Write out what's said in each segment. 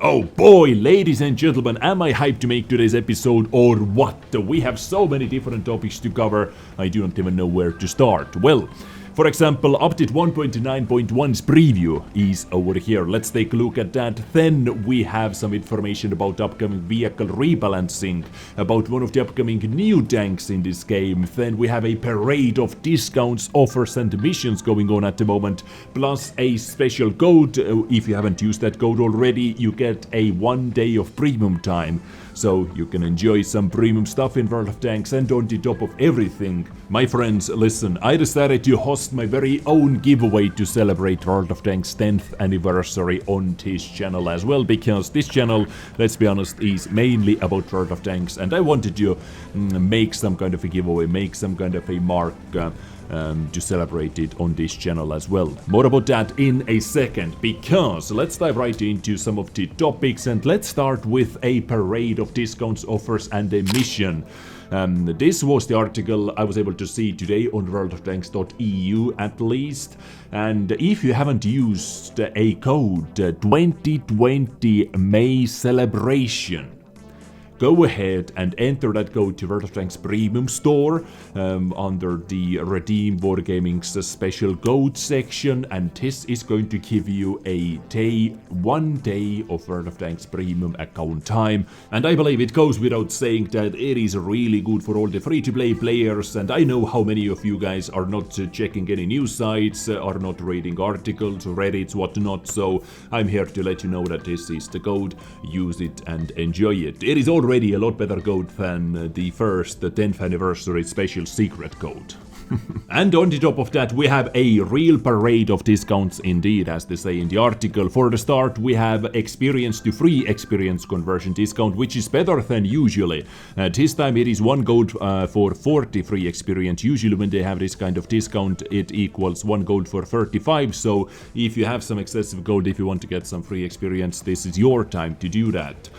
Oh boy, ladies and gentlemen, am I hyped to make today's episode or what? We have so many different topics to cover, I do not even know where to start. Well, for example, update 1.9.1's preview is over here. Let's take a look at that. Then we have some information about upcoming vehicle rebalancing, about one of the upcoming new tanks in this game. Then we have a parade of discounts, offers and missions going on at the moment, plus a special code. If you haven't used that code already, you get a 1 day of premium time. So you can enjoy some premium stuff in World of Tanks, and on the top of everything, my friends, listen, I decided to host my very own giveaway to celebrate World of Tanks 10th anniversary on this channel as well, because this channel, let's be honest, is mainly about World of Tanks, and I wanted to make some kind of a giveaway, make some kind of a mark to celebrate it on this channel as well. More about that in a second, because let's dive right into some of the topics, and let's start with a parade of discounts, offers and a mission. This was the article I was able to see today on worldoftanks.eu at least, and if you haven't used a code 2020 May celebration, go ahead and enter that code to World of Tanks Premium Store under the Redeem Wargaming's special code section, and this is going to give you a 1 day of World of Tanks Premium account time. And I believe it goes without saying that it is really good for all the free-to-play players, and I know how many of you guys are not checking any news sites, are not reading articles, Reddits, whatnot, so I'm here to let you know that this is the code, use it and enjoy it. It is already a lot better code than the first 10th anniversary special secret code. And on the top of that, we have a real parade of discounts indeed, as they say in the article. For the start, we have experience to free experience conversion discount, which is better than usually. This time it is 1 gold for 40 free experience. Usually when they have this kind of discount, it equals 1 gold for 35. So if you have some excessive gold, if you want to get some free experience, this is your time to do that.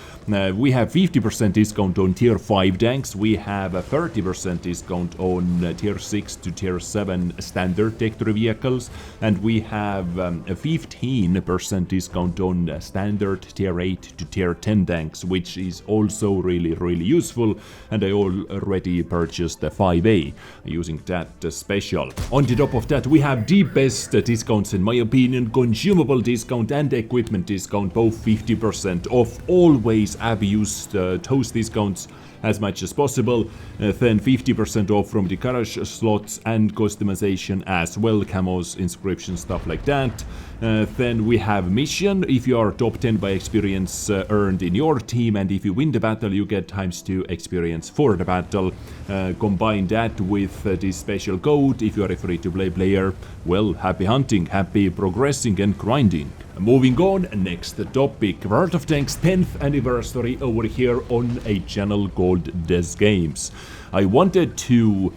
We have 50% discount on tier 5 tanks. We have a 30% discount on tier 6 to tier 7 standard Tech 3 vehicles, and we have a 15% discount on standard tier 8 to tier 10 tanks, which is also really useful, and I already purchased the 5A using that special. On the top of that, we have the best discounts in my opinion, consumable discount and equipment discount, both 50% off. Always have used those discounts as much as possible. Then 50% off from the garage slots and customization as well, camos, inscriptions, stuff like that. Then we have mission. If you are top 10 by experience earned in your team, and if you win the battle, you get ×2 experience for the battle. Combine that with this special code. If you are a free-to-play player, well, happy hunting, happy progressing and grinding. Moving on, next topic, World of Tanks 10th anniversary over here on a channel called Des Games. I wanted to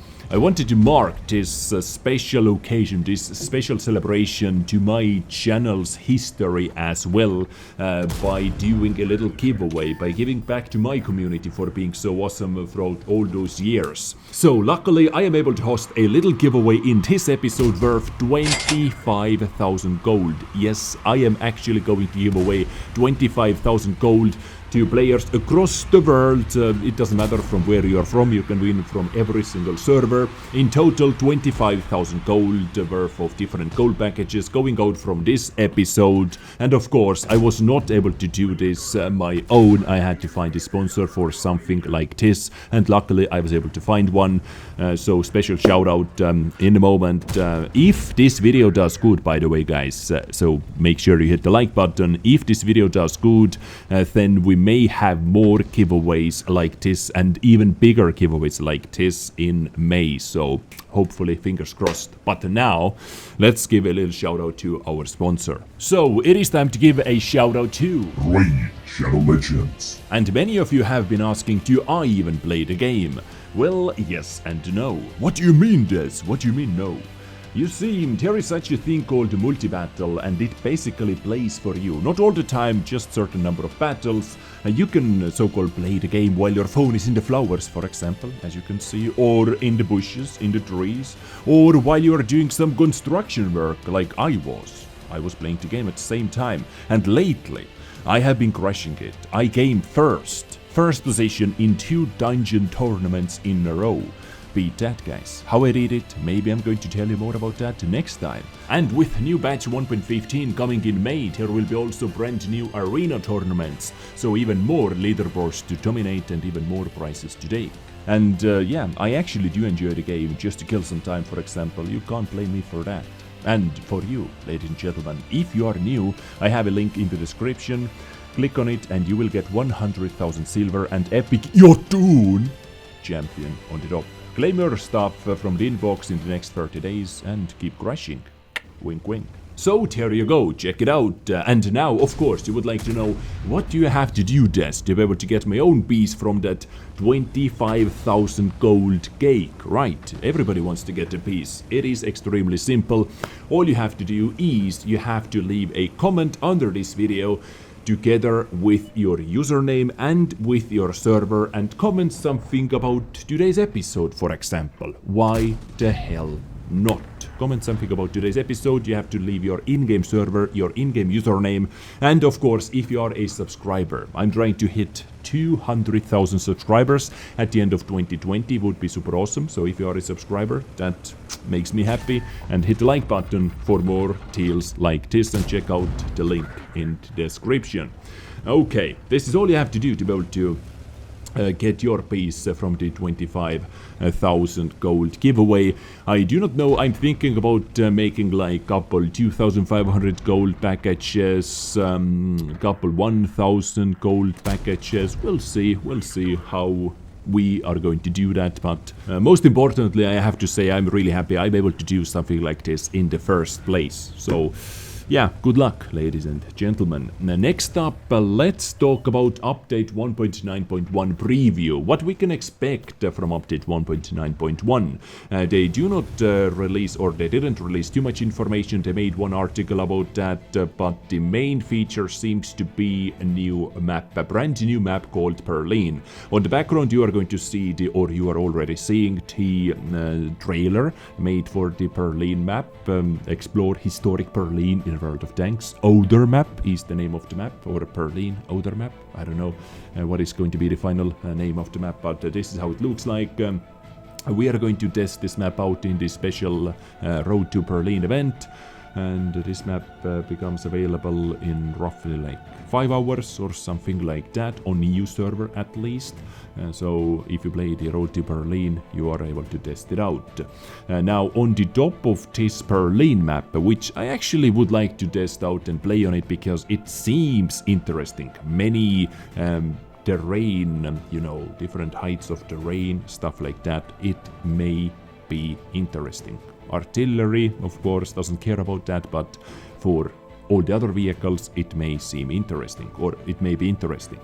mark this special occasion, this special celebration to my channel's history as well, by doing a little giveaway, by giving back to my community for being so awesome throughout all those years. So luckily I am able to host a little giveaway in this episode worth 25,000 gold. Yes, I am actually going to give away 25,000 gold to players across the world. It doesn't matter from where you are from, you can win from every single server. In total 25,000 gold worth of different gold packages going out from this episode. And of course I was not able to do this my own, I had to find a sponsor for something like this, and luckily I was able to find one. So special shout out in a moment. If this video does good, by the way guys, so make sure you hit the like button. If this video does good, then we may have more giveaways like this, and even bigger giveaways like this in May, so hopefully fingers crossed. But now let's give a little shout out to our sponsor. So it is time to give a shout out to Raid Shadow Legends. And many of you have been asking, do I even play the game? Well, yes and no. What do you mean, Des? What do you mean no? You see, there is such a thing called multi-battle, and it basically plays for you. Not all the time, just certain number of battles. You can so-called play the game while your phone is in the flowers, for example, as you can see, or in the bushes, in the trees, or while you are doing some construction work, like I was. I was playing the game at the same time, and lately I have been crushing it. I came first position in 2 dungeon tournaments in a row. Beat that, guys. How I did it, maybe I'm going to tell you more about that next time. And with new patch 1.15 coming in May, there will be also brand new arena tournaments, so even more leaderboards to dominate and even more prizes today. And yeah, I actually do enjoy the game just to kill some time, for example. You can't blame me for that. And for you, ladies and gentlemen, if you are new, I have a link in the description. Click on it and you will get 100,000 silver and epic Jotun champion on the top. Claim your stuff from the inbox in the next 30 days and keep crushing. Wink wink. So there you go, check it out. And now, of course, you would like to know, what do you have to do, Des, to be able to get my own piece from that 25,000 gold cake? Right, everybody wants to get a piece. It is extremely simple. All you have to do is you have to leave a comment under this video together with your username and with your server, and comment something about today's episode, for example. Why the hell not? Comment something about today's episode. You have to leave your in-game server, your in-game username, and of course, if you are a subscriber. I'm trying to hit 200,000 subscribers at the end of 2020. Would be super awesome. So if you are a subscriber, that makes me happy. And hit the like button for more tales like this, and check out the link in the description. Okay, this is all you have to do to be able to get your piece from the 25,000 gold giveaway. I do not know, I'm thinking about making like couple 2,500 gold packages, couple 1,000 gold packages. We'll see how we are going to do that, but most importantly, I have to say I'm really happy I'm able to do something like this in the first place. So yeah, good luck, ladies and gentlemen. Next up, let's talk about update 1.9.1 preview. What we can expect from update 1.9.1. They do not release, or they didn't release too much information. They made one article about that, but the main feature seems to be a new map, a brand new map called Berlin. On the background, you are going to see or you are already seeing the trailer made for the Berlin map. Explore historic Berlin in World of Tanks. Oder map is the name of the map, or Berlin Oder map. I don't know what is going to be the final name of the map, but this is how it looks like. We are going to test this map out in the special Road to Berlin event, and this map becomes available in roughly like 5 hours or something like that, on new server at least. So if you play the Road to Berlin, you are able to test it out. Now on the top of this Berlin map, which I actually would like to test out and play on it because it seems interesting. Many terrain, you know, different heights of terrain, stuff like that. It may be interesting. Artillery, of course, doesn't care about that, but for all the other vehicles, it may seem interesting, or it may be interesting.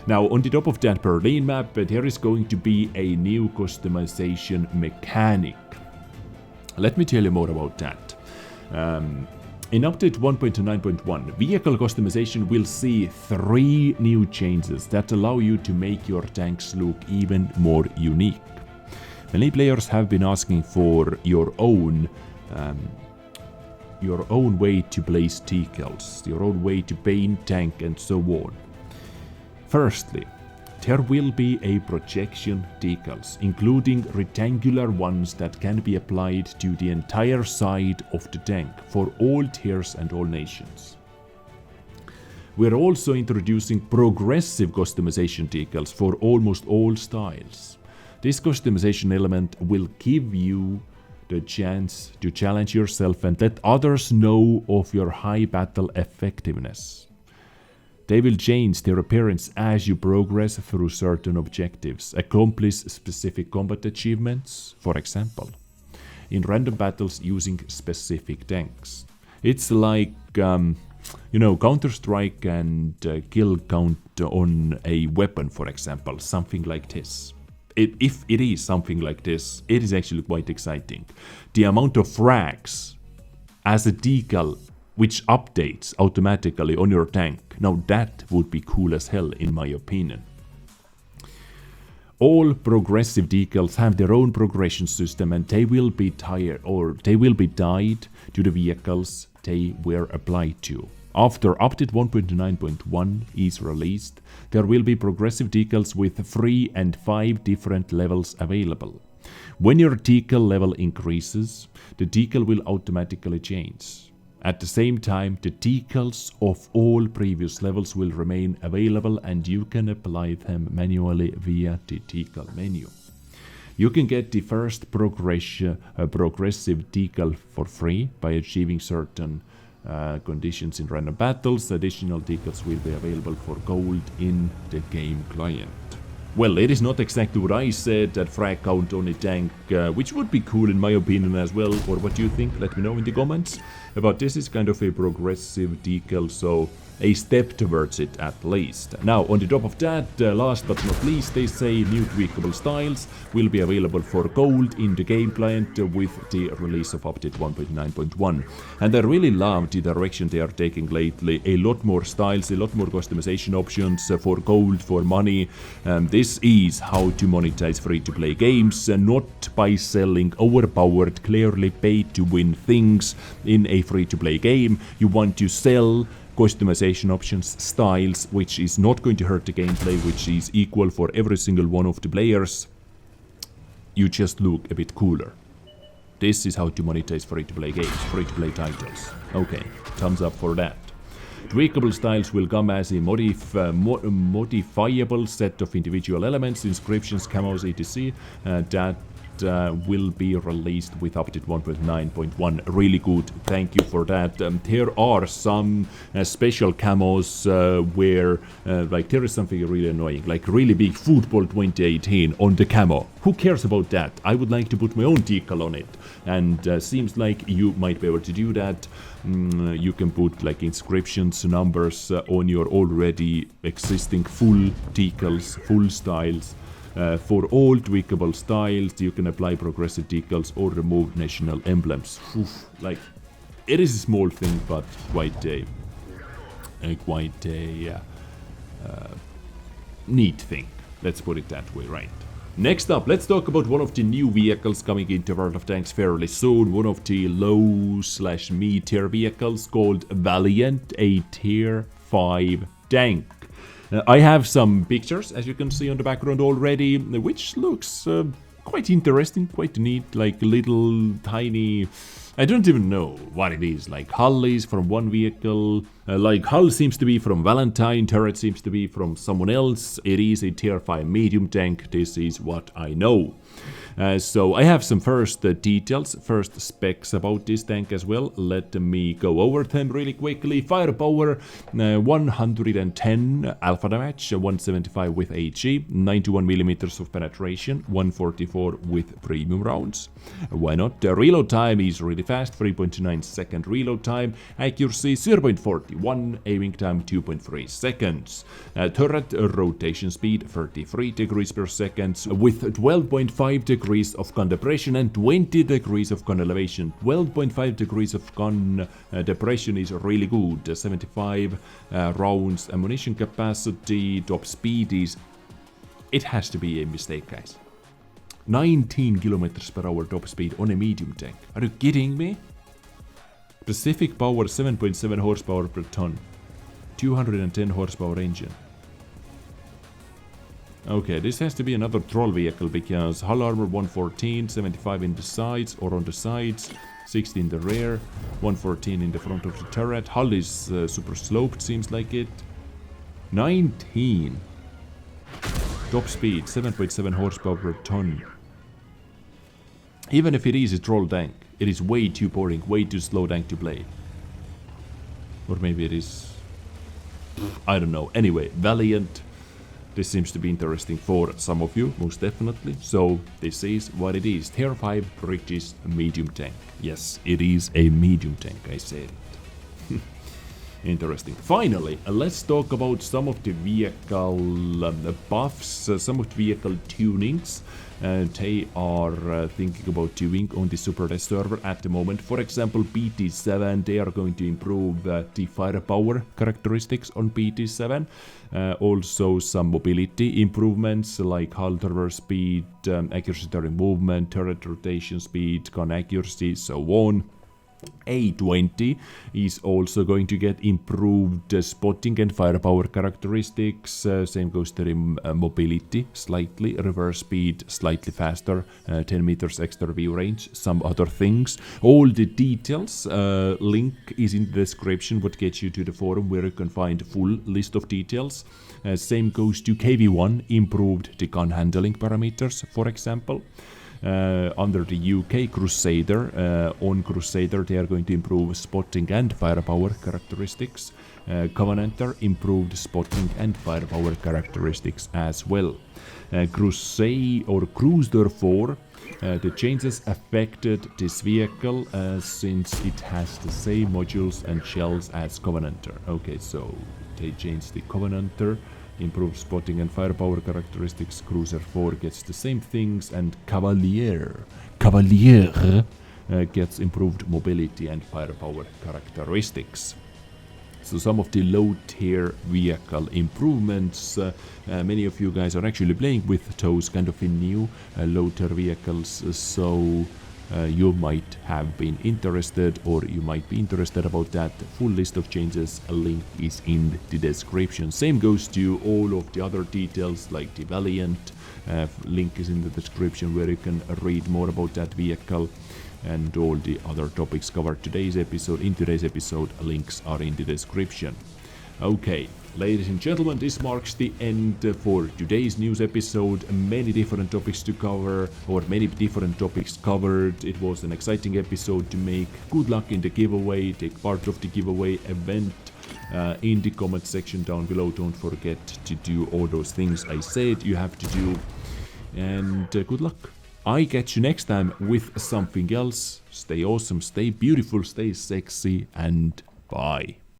Now, on the top of that Berlin map, there is going to be a new customization mechanic. Let me tell you more about that. In update 1.9.1, vehicle customization will see 3 new changes that allow you to make your tanks look even more unique. Many players have been asking for your own way to place decals, your own way to paint tank, and so on. Firstly, there will be a projection decals, including rectangular ones that can be applied to the entire side of the tank for all tiers and all nations. We're also introducing progressive customization decals for almost all styles. This customization element will give you the chance to challenge yourself and let others know of your high battle effectiveness. They will change their appearance as you progress through certain objectives, accomplish specific combat achievements, for example, in random battles using specific tanks. It's like, Counter-Strike and kill count on a weapon, for example, something like this. If it is something like this, it is actually quite exciting. The amount of frags as a decal which updates automatically on your tank, now that would be cool as hell in my opinion. All progressive decals have their own progression system, and they will be tied to the vehicles they were applied to. After update 1.9.1 is released, there will be progressive decals with 3 and 5 different levels available. When your decal level increases, the decal will automatically change. At the same time, the decals of all previous levels will remain available and you can apply them manually via the decal menu. You can get the first progressive decal for free by achieving certain conditions in random battles. Additional decals will be available for gold in the game client. Well, it is not exactly what I said, that frag count on a tank, which would be cool in my opinion as well, or what you think, let me know in the comments. But this is kind of a progressive decal, so a step towards it at least. Now, on the top of that, last but not least, they say new tweakable styles will be available for gold in the game client with the release of update 1.9.1. And I really love the direction they are taking lately. A lot more styles, a lot more customization options for gold, for money. This is how to monetize free-to-play games, not by selling overpowered, clearly paid-to-win things in a free-to-play game. You want to sell customization options, styles, which is not going to hurt the gameplay, which is equal for every single one of the players. You just look a bit cooler. This is how to monetize free-to-play games, free-to-play titles. Okay, thumbs up for that. Tweakable styles will come as a modifiable set of individual elements, inscriptions, camos, etc. That will be released with update 1.9.1. Really good, thank you for that. There are some special camos where like there is something really annoying, like really big football 2018 on the camo. Who cares about that? I would like to put my own decal on it, and seems like you might be able to do that. You can put like inscriptions, numbers on your already existing full decals, full styles. For all tweakable styles, you can apply progressive decals or remove national emblems. Oof, like, it is a small thing, but quite a neat thing. Let's put it that way, right? Next up, let's talk about one of the new vehicles coming into World of Tanks fairly soon. One of the low/mid tier vehicles called Valiant, a tier 5 tank. I have some pictures, as you can see on the background already, which looks quite interesting, quite neat, like little tiny, I don't even know what it is, like hull is from one vehicle, like hull seems to be from Valentine, turret seems to be from someone else. It is a tier 5 medium tank, this is what I know. So I have some first details, first specs about this tank as well. Let me go over them really quickly. Firepower 110 alpha damage, 175 with HE, 91 millimeters of penetration, 144 with premium rounds. Why not? The reload time is really fast, 3.9 second reload time, accuracy 0.41, aiming time 2.3 seconds. Turret rotation speed 33 degrees per second with 12.5 degrees of gun depression and 20 degrees of gun elevation. 12.5 degrees of gun depression is really good. 75 rounds ammunition capacity. Top speed is... It has to be a mistake, guys. 19 kilometers per hour top speed on a medium tank. Are you kidding me? Specific power 7.7 horsepower per ton. 210 horsepower engine. Okay, this has to be another troll vehicle because hull armor 114, 75 in the sides or on the sides, 60 in the rear, 114 in the front of the turret. Hull is super sloped, seems like it. 19. Top speed 7.7 horsepower per ton. Even if it is a troll tank, it is way too boring, way too slow tank to play. Or maybe it is... I don't know. Anyway, Valiant. This seems to be interesting for some of you, most definitely. So this is what it is. Tier 5 British medium tank. Yes, it is a medium tank, I said it. Interesting. Finally, let's talk about some of the vehicle buffs, some of the vehicle tunings they are thinking about doing on the Super Test server at the moment. For example, BT7, they are going to improve the firepower characteristics on BT7. Also some mobility improvements like hull traverse speed, accuracy during movement, turret rotation speed, gun accuracy, so on. A20 is also going to get improved spotting and firepower characteristics. Same goes to the mobility, slightly, reverse speed, slightly faster, 10 meters extra view range, some other things. All the details, link is in the description, what gets you to the forum where you can find a full list of details. Same goes to KV1, improved the gun handling parameters, for example. Under the UK Crusader, on Crusader they are going to improve spotting and firepower characteristics. Covenanter improved spotting and firepower characteristics as well. Crusader 4, the changes affected this vehicle since it has the same modules and shells as Covenanter. Okay, so they changed the Covenanter. Improved spotting and firepower characteristics. Cruiser 4 gets the same things, and Cavalier gets improved mobility and firepower characteristics. So some of the low-tier vehicle improvements, many of you guys are actually playing with those kind of new low-tier vehicles, so you might have been interested, or you might be interested about that. Full list of changes, a link is in the description. Same goes to all of the other details like the Valiant, link is in the description where you can read more about that vehicle, and all the other topics covered in today's episode, links are in the description. Okay, ladies and gentlemen, this marks the end for today's news episode. Many different topics to cover, or many different topics covered. It was an exciting episode to make. Good luck in the giveaway. Take part of the giveaway event in the comment section down below. Don't forget to do all those things I said you have to do. And good luck. I catch you next time with something else. Stay awesome, stay beautiful, stay sexy, and bye.